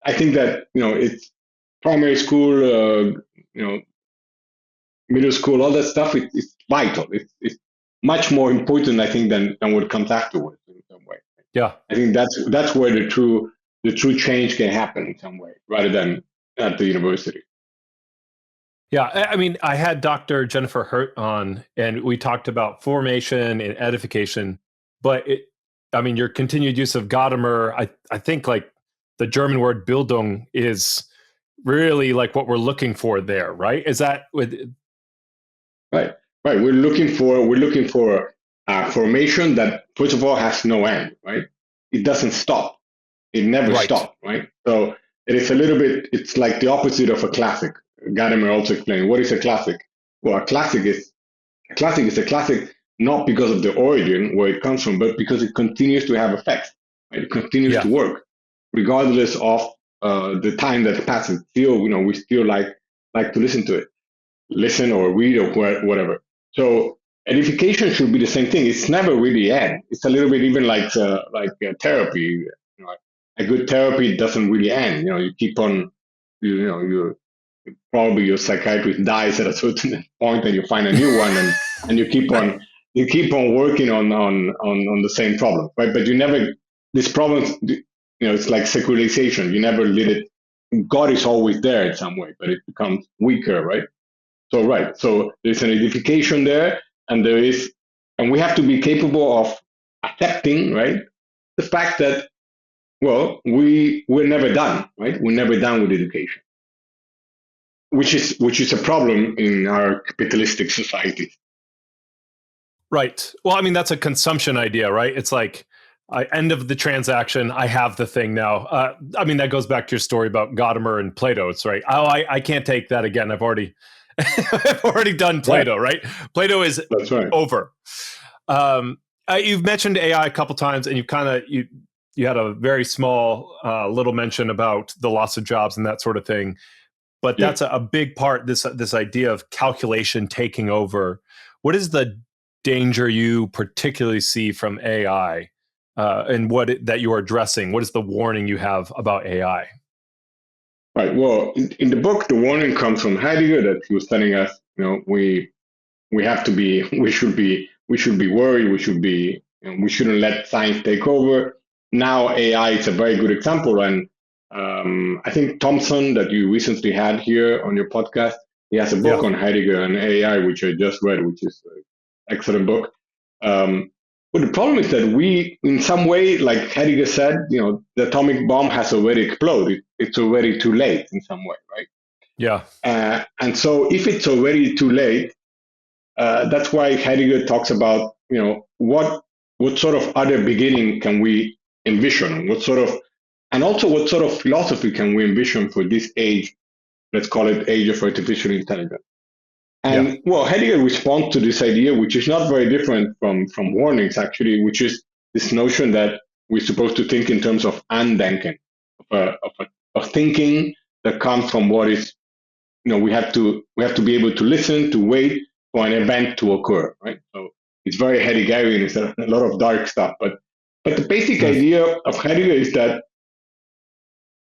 I think that it's primary school, middle school, all that stuff. It's vital. It's much more important, I think, than what comes afterwards in some way. Yeah. I think that's where the true change can happen in some way, rather than at the university. Yeah, I mean, I had Dr. Jennifer Hurt on, and we talked about formation and edification. But your continued use of Gadamer, I think like the German word Bildung is really like what we're looking for there, right? Is that with? Right. We're looking for a formation that, first of all, has no end. Right. It doesn't stop. It never stops. Right. So it is a little bit. It's like the opposite of a classic. Gadamer also explained what is a classic. Well, a classic is a classic not because of the origin where it comes from, but because it continues to have effects. Right? It continues to work regardless of the time that passes. Still, we still like to listen to it, listen or read or whatever. So edification should be the same thing. It's never really end. It's a little bit even like therapy. A good therapy doesn't really end. You keep on. You probably your psychiatrist dies at a certain point, and you find a new one, and you keep on working on the same problem, right? But you never these problems. It's like secularization. You never let it. God is always there in some way, but it becomes weaker, right? So there's an edification there, and we have to be capable of accepting, right, the fact that, well, we're never done, right? We're never done with education, which is a problem in our capitalistic society. Right. Well, that's a consumption idea, right? It's like, end of the transaction, I have the thing now. That goes back to your story about Gadamer and Plato. It's right. Oh, I can't take that again. I've already done Plato, right? Plato is over. You've mentioned AI a couple times, and you had a very small little mention about the loss of jobs and that sort of thing. But that's a big part, this idea of calculation taking over. What is the danger you particularly see from AI, and that you are addressing? What is the warning you have about AI? Right. Well, in the book, the warning comes from Heidegger, that he was telling us, we should be worried. We shouldn't let science take over. Now AI is a very good example, and I think Thompson, that you recently had here on your podcast, he has a book on Heidegger and AI, which I just read, which is an excellent book. But the problem is that we, in some way, like Heidegger said, the atomic bomb has already exploded. It's already too late in some way, right? Yeah. And so if it's already too late, that's why Heidegger talks about, what sort of other beginning can we envision? What sort of philosophy can we envision for this age? Let's call it age of artificial intelligence. And well, Heidegger responds to this idea, which is not very different from warnings, actually, which is this notion that we're supposed to think in terms of Andenken, of thinking that comes from what is, we have to be able to listen, to wait for an event to occur, right? So it's very Heideggerian. It's a lot of dark stuff, but the basic idea of Heidegger is that,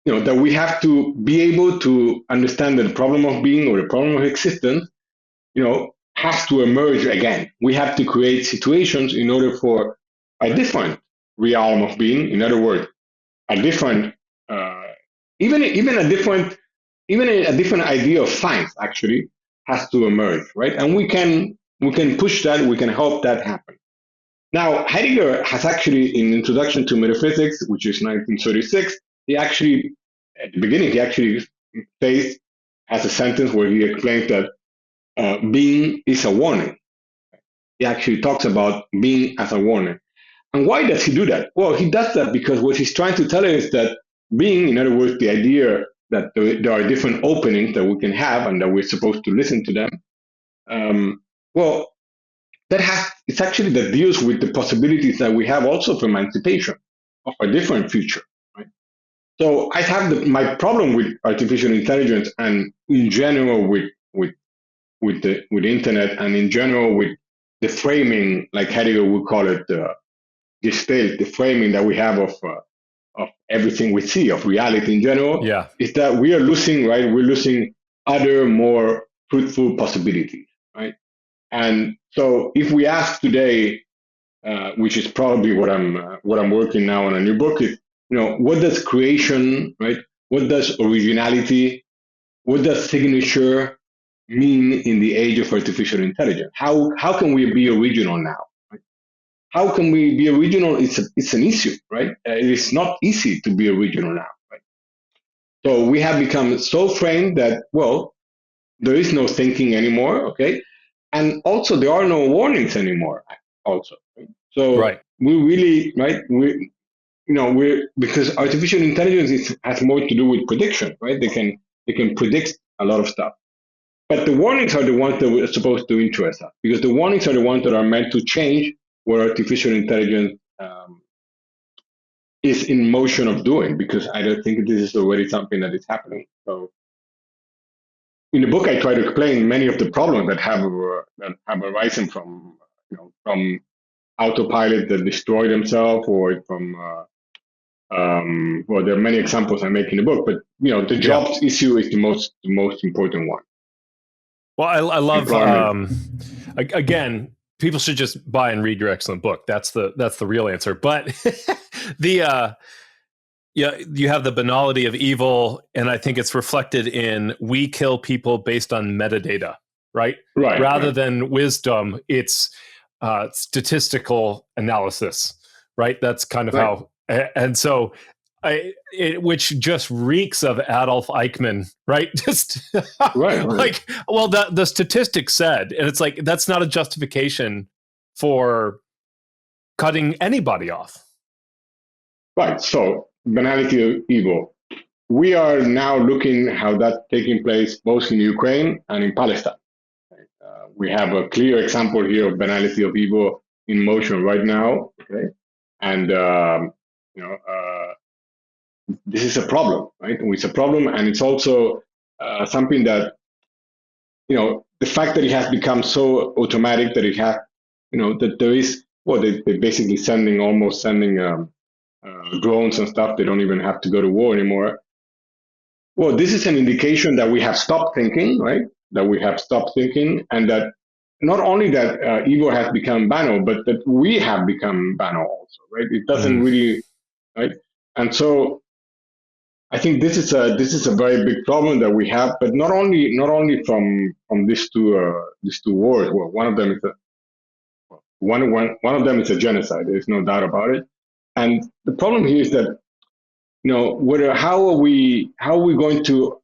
that we have to be able to understand that the problem of being or the problem of existence, has to emerge again. We have to create situations in order for a different realm of being. In other words, a different, even a different idea of science actually has to emerge, right? And we can push that. We can help that happen. Now, Heidegger has actually, in Introduction to Metaphysics, which is 1936, at the beginning, he actually has a sentence where he explains that being is a warning. He actually talks about being as a warning. And why does he do that? Well, he does that because what he's trying to tell us is that being, in other words, the idea that there are different openings that we can have and that we're supposed to listen to them. Well, it's actually that deals with the possibilities that we have also for emancipation of a different future, right? So I have my problem with artificial intelligence and in general with the internet and in general with the framing, like Heidegger would call it, Gestalt, the framing that we have of everything we see, of reality in general, is that we are losing, right? We're losing other more fruitful possibilities, right? And so if we ask today, which is probably what I'm working now on a new book, is, what does creation, right? What does originality, what does signature mean in the age of artificial intelligence? How can we be original now? Right? How can we be original? It's an issue, right? It is not easy to be original now, right? So we have become so framed that, well, there is no thinking anymore, okay? And also there are no warnings anymore, also. Right? So we really, right? We're because artificial intelligence has more to do with prediction, right? They can predict a lot of stuff. But the warnings are the ones that are supposed to interest us, because the warnings are the ones that are meant to change what artificial intelligence is in motion of doing, because I don't think this is already something that is happening. So in the book, I try to explain many of the problems that have arisen from autopilot that destroy themselves, or from well, there are many examples I make in the book, but the jobs issue is the most important one. Well, I love again, people should just buy and read your excellent book. That's the real answer. But you have the banality of evil, and I think it's reflected in we kill people based on metadata, right? Rather than wisdom, it's statistical analysis, right? That's kind of how, and so which just reeks of Adolf Eichmann, right? Just like, well, the statistics said, and it's like, that's not a justification for cutting anybody off. Right. So banality of evil. We are now looking how that's taking place both in Ukraine and in Palestine. We have a clear example here of banality of evil in motion right now. Okay. And, this is a problem, right? It's a problem, and it's also something that, the fact that it has become so automatic that it has, that there is, well, they're basically sending drones and stuff. They don't even have to go to war anymore. Well, this is an indication that we have stopped thinking, right? That we have stopped thinking, and that not only that evil has become banal, but that we have become banal also, right? It doesn't really, right? And so I think this is a very big problem that we have, but not only from these two wars. Well, one of them is a genocide. There's no doubt about it. And the problem here is that, how are we going to?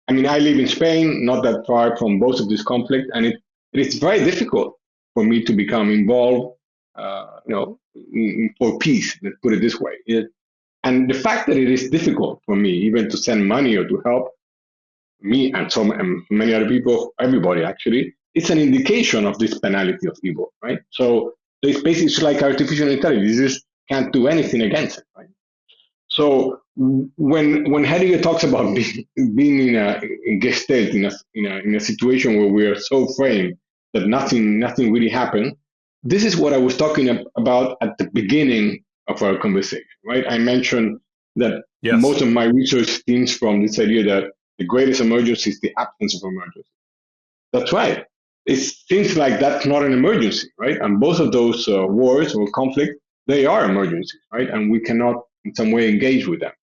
I mean, I live in Spain, not that far from both of these conflicts, and it's very difficult for me to become involved, for peace. Let's put it this way. And the fact that it is difficult for me even to send money or to help me and many other people, everybody actually, it's an indication of this banality of evil, right? So it's basically like artificial intelligence. You just can't do anything against it, right? So when Heidegger talks about being in a gestalt, in a situation where we are so framed that nothing really happened, this is what I was talking about at the beginning of our conversation, right? I mentioned that most of my research stems from this idea that the greatest emergency is the absence of emergency. That's right. It seems like that's not an emergency, right? And both of those wars or conflict, they are emergencies, right? And we cannot in some way engage with them.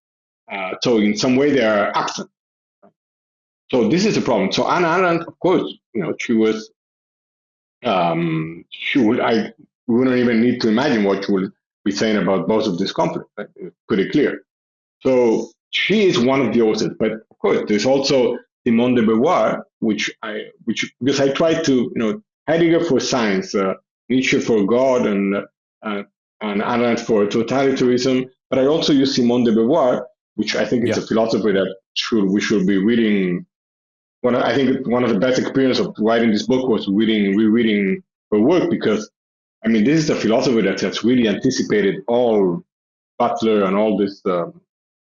So in some way they are absent. So this is a problem. So Anna Arendt, of course, she was, we wouldn't even need to imagine what she would be saying about both of these conflicts. Right? It's pretty clear. So she is one of the authors, but of course there's also Simone de Beauvoir, which because I try to, Heidegger for science, Nietzsche for God, and Arendt for totalitarianism, but I also use Simone de Beauvoir, which I think is a philosopher that we should be reading. I think one of the best experiences of writing this book was rereading her work, because I mean, this is a philosopher that has really anticipated all Butler and all this,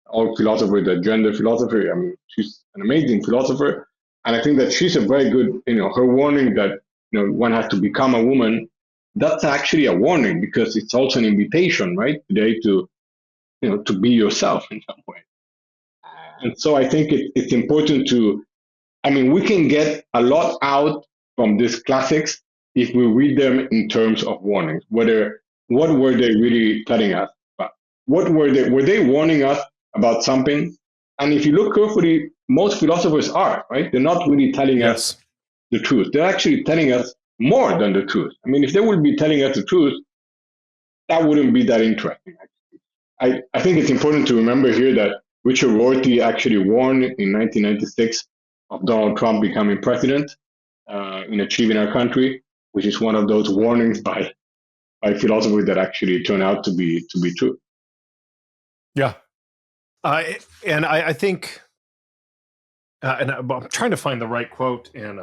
all philosopher, the gender philosopher. I mean, she's an amazing philosopher, and I think that she's a very good. Her warning that one has to become a woman. That's actually a warning, because it's also an invitation, right? Today to to be yourself in some way. And so I think it's important to. I mean, we can get a lot out from these classics if we read them in terms of warnings. What were they really telling us about? What were they warning us about something? And if you look carefully, most philosophers are, right? They're not really telling us the truth. They're actually telling us more than the truth. I mean, if they would be telling us the truth, that wouldn't be that interesting. I think it's important to remember here that Richard Rorty actually warned in 1996 of Donald Trump becoming president in Achieving Our Country, which is one of those warnings by philosophers that actually turn out to be true. Yeah. And I think, and I'm trying to find the right quote, and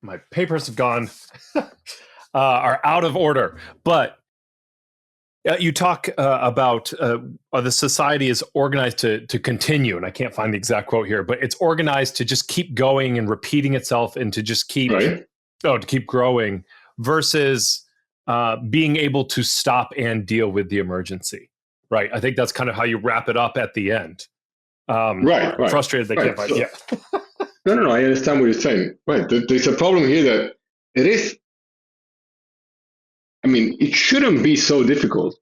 my papers have gone, are out of order. But you talk about the society is organized to continue, and I can't find the exact quote here, but it's organized to just keep going and repeating itself, and to just keep to keep growing, versus being able to stop and deal with the emergency. Right. I think that's kind of how you wrap it up at the end. Right. Frustrated they can't find. No. I understand what you're saying. Right. There's a problem here that it is. I mean, it shouldn't be so difficult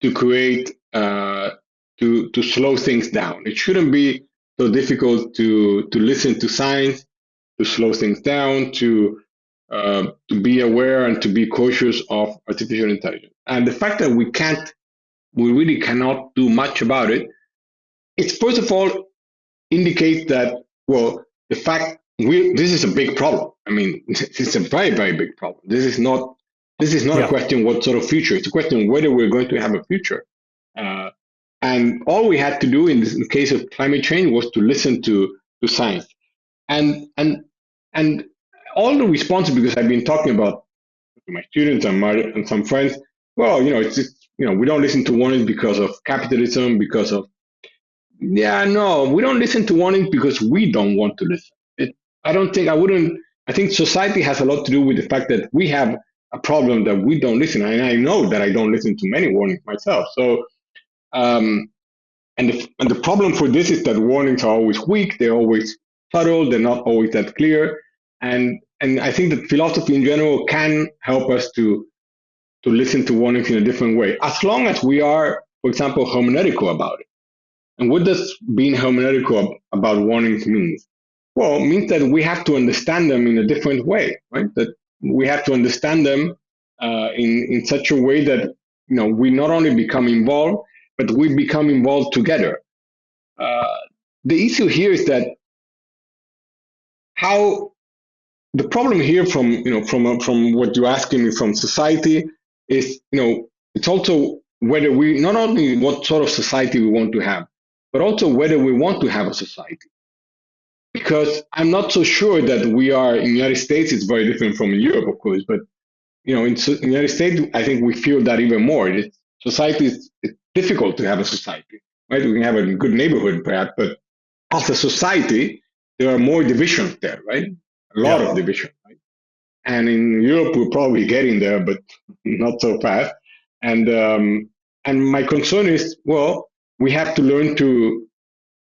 to create, to slow things down. It shouldn't be so difficult to listen to science, to slow things down, to be aware and to be cautious of artificial intelligence. And the fact that we really cannot do much about it, it's first of all indicates that, well, the fact this is a big problem. I mean, it's a very, very big problem. This is not a question what sort of future. It's a question whether we're going to have a future. And all we had to do in the case of climate change was to listen to science. And all the responses, because I've been talking about my students and some friends, well, it's just, we don't listen to warnings because of capitalism, because of, no, we don't listen to warnings because we don't want to listen. I think society has a lot to do with the fact that we have a problem that we don't listen. And I know that I don't listen to many warnings myself. So, and the problem for this is that warnings are always weak. They're always subtle. They're not always that clear. And I think that philosophy in general can help us to listen to warnings in a different way, as long as we are, for example, hermeneutical about it. And what does being hermeneutical about warnings mean? Well, it means that we have to understand them in a different way, right? That we have to understand them in such a way that we not only become involved, but we become involved together. The issue here is that the problem here from what you're asking me from society is it's also whether we not only what sort of society we want to have, but also whether we want to have a society. Because I'm not so sure that we are in the United States. It's very different from Europe, of course, but in the United States, I think we feel that even more. Society is difficult to have a society, right? We can have a good neighborhood, perhaps, but as a society, there are more divisions there, right? A lot of division, right? And in Europe, we're probably getting there, but not so fast. And my concern is, well, we have to learn to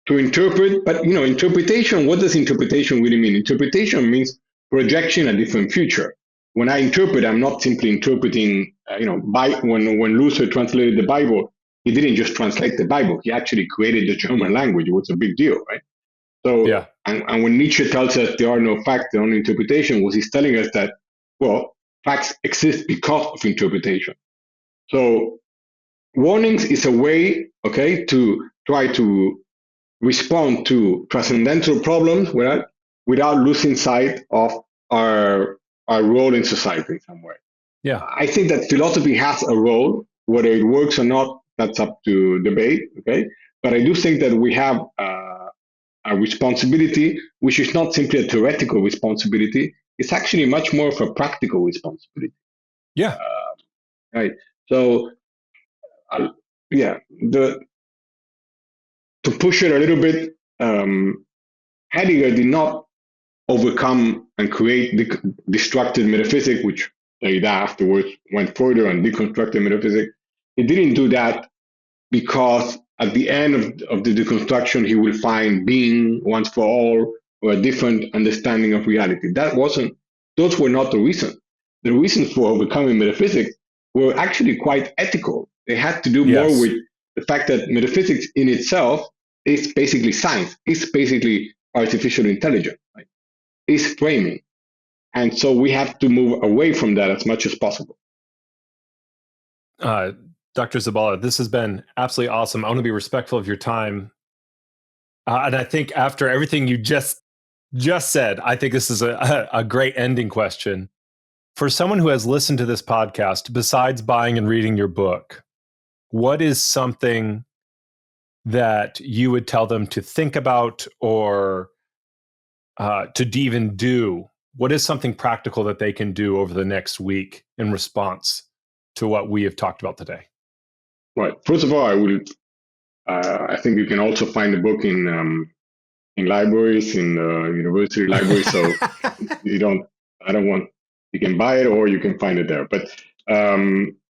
interpret, but interpretation. What does interpretation really mean? Interpretation means projection a different future. When I interpret, I'm not simply interpreting. When Luther translated the Bible, he didn't just translate the Bible. He actually created the German language. It was a big deal, right? So, and when Nietzsche tells us there are no facts, there are only interpretation, he's telling us that, well, facts exist because of interpretation. So, warnings is a way, to try to respond to transcendental problems without losing sight of our role in society in some way. Yeah, I think that philosophy has a role, whether it works or not, that's up to debate. Okay, but I do think that we have a responsibility, which is not simply a theoretical responsibility. It's actually much more of a practical responsibility. Yeah. Right. So, yeah, to push it a little bit, Heidegger did not overcome and create the destructive metaphysics, which Derrida afterwards went further and deconstructed metaphysics. He didn't do that because at the end of the deconstruction, he will find being once for all or a different understanding of reality. Those were not the reasons. The reasons for overcoming metaphysics were actually quite ethical. They had to do more with the fact that metaphysics in itself is basically science. It's basically artificial intelligence. Right? It's framing. And so we have to move away from that as much as possible. Dr. Zabala, this has been absolutely awesome. I want to be respectful of your time. And I think after everything you just said, I think this is a great ending question. For someone who has listened to this podcast, besides buying and reading your book, what is something that you would tell them to think about or to even do? What is something practical that they can do over the next week in response to what we have talked about today? Right. First of all, I think you can also find the book in libraries, in university libraries. So you can buy it or you can find it there. But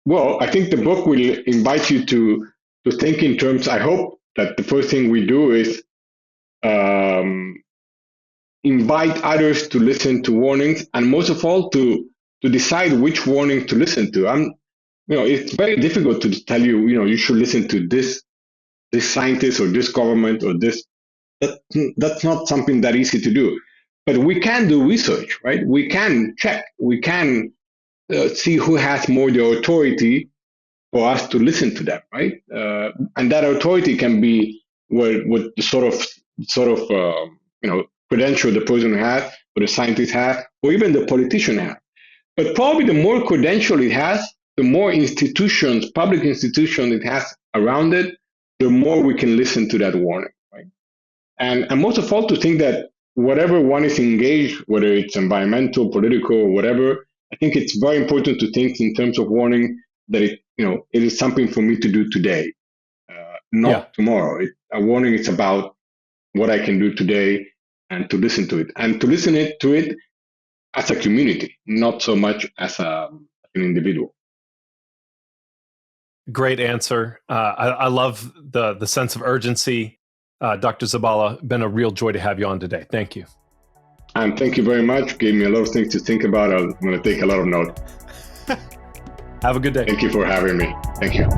well, I think the book will invite you to think in terms. I hope that the first thing we do is invite others to listen to warnings, and most of all to decide which warning to listen to. It's very difficult to tell you, you should listen to this scientist or this government or this. That's not something that easy to do. But we can do research, right? We can check. We can see who has more the authority for us to listen to them, right? And that authority can be what the sort of credential the person has, or the scientist has, or even the politician has. But probably the more credential it has, the more institutions, public institutions it has around it, the more we can listen to that warning, right? And most of all, to think that whatever one is engaged, whether it's environmental, political, or whatever, I think it's very important to think in terms of warning that it is something for me to do today, not tomorrow. A warning is about what I can do today and to listen to it. And to listen to it as a community, not so much as an individual. Great answer. I love the sense of urgency. Dr. Zabala, been a real joy to have you on today. Thank you. And thank you very much. Gave me a lot of things to think about. I'm going to take a lot of notes. Have a good day. Thank you for having me. Thank you.